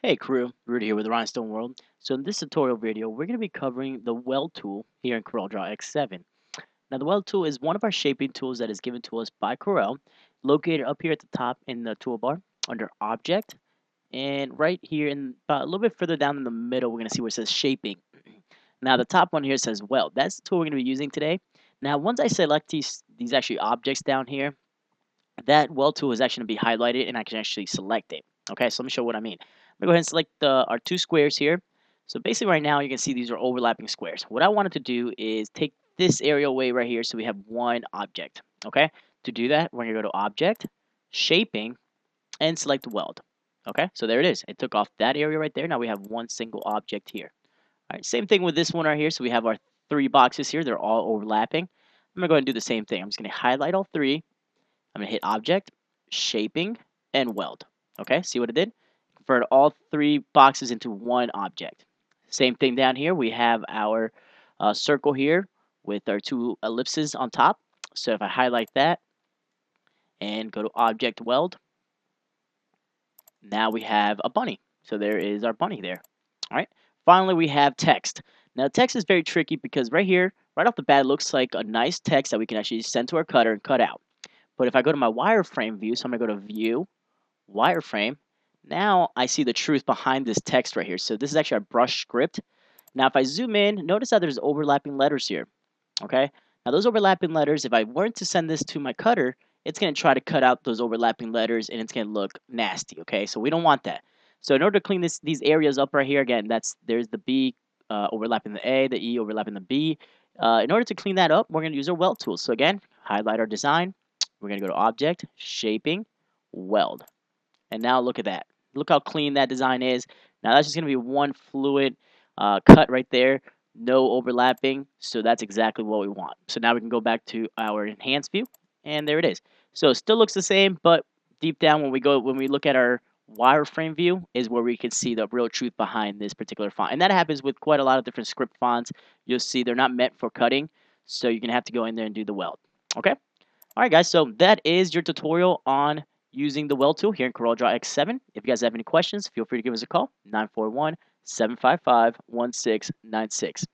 Hey crew, Rudy here with Rhinestone World. So in this tutorial video, we're going to be covering the Weld tool here in CorelDraw X7. Now the Weld tool is one of our shaping tools that is given to us by Corel, located up here at the top in the toolbar under Object, and right here in a little bit further down in the middle, we're going to see where it says Shaping. Now the top one here says Weld. That's the tool we're going to be using today. Now once I select these actually objects down here, that Weld tool is actually going to be highlighted and I can actually select it. Okay, so let me show what I mean. I'm going to go ahead and select our two squares here. So basically right now you can see these are overlapping squares. What I wanted to do is take this area away right here so we have one object. Okay, to do that we're going to go to Object, Shaping, and select Weld. Okay, so there it is. It took off that area right there. Now we have one single object here. All right, same thing with this one right here. So we have our three boxes here. They're all overlapping. I'm going to go ahead and do the same thing. I'm just going to highlight all three. I'm going to hit Object, Shaping, and Weld. Okay, see what it did? Converted all three boxes into one object. Same thing down here. We have our circle here with our two ellipses on top. So if I highlight that and go to Object, Weld, now we have a bunny. So there is our bunny there. All right. Finally, we have text. Now, text is very tricky because right here, right off the bat, it looks like a nice text that we can actually send to our cutter and cut out. But if I go to my wireframe view, so I'm going to go to View, Wireframe, now I see the truth behind this text right here. So this is actually a brush script. Now if I zoom in, notice how there's overlapping letters here. Okay? Now those overlapping letters, if I weren't to send this to my cutter, it's going to try to cut out those overlapping letters and it's going to look nasty. Okay? So we don't want that. So in order to clean these areas up right here, again, there's the B overlapping the A, the E overlapping the B. In order to clean that up, we're going to use our Weld tool. So again, highlight our design. We're going to go to Object, Shaping, Weld. And now look at that. Look how clean that design is. Now that's just going to be one fluid cut right there. No overlapping. So that's exactly what we want. So now we can go back to our enhanced view. And there it is. So it still looks the same, but deep down when we look at our wireframe view is where we can see the real truth behind this particular font. And that happens with quite a lot of different script fonts. You'll see they're not meant for cutting. So you're going to have to go in there and do the weld. Okay? All right, guys, so that is your tutorial on using the Weld tool here in CorelDraw X7. If you guys have any questions, feel free to give us a call, 941-755-1696.